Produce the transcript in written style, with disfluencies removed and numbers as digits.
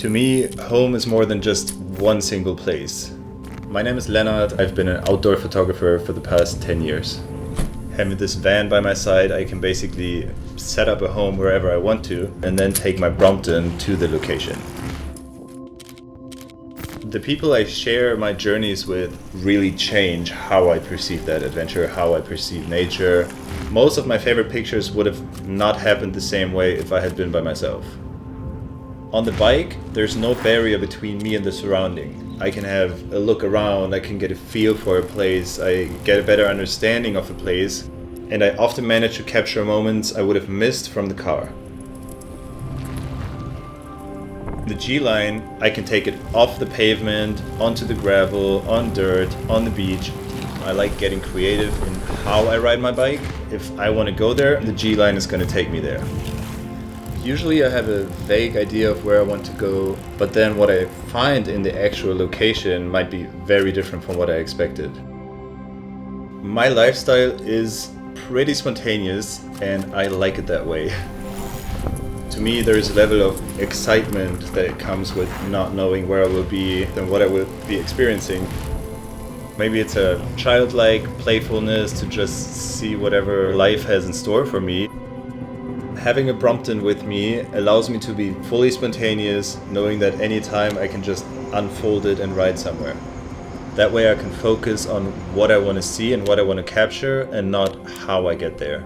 To me, home is more than just one single place. My name is Lennart. I've been an outdoor photographer for the past 10 years. Having this van by my side, I can basically set up a home wherever I want to and then take my Brompton to the location. The people I share my journeys with really change how I perceive that adventure, how I perceive nature. Most of my favorite pictures would have not happened the same way if I had been by myself. On the bike, there's no barrier between me and the surrounding. I can have a look around, I can get a feel for a place, I get a better understanding of a place, and I often manage to capture moments I would have missed from the car. The G Line, I can take it off the pavement, onto the gravel, on dirt, on the beach. I like getting creative in how I ride my bike. If I want to go there, the G Line is going to take me there. Usually I have a vague idea of where I want to go, but then what I find in the actual location might be very different from what I expected. My lifestyle is pretty spontaneous and I like it that way. To me, there is a level of excitement that comes with not knowing where I will be and what I will be experiencing. Maybe it's a childlike playfulness to just see whatever life has in store for me. Having a Brompton with me allows me to be fully spontaneous, knowing that anytime I can just unfold it and ride somewhere. That way I can focus on what I want to see and what I want to capture and not how I get there.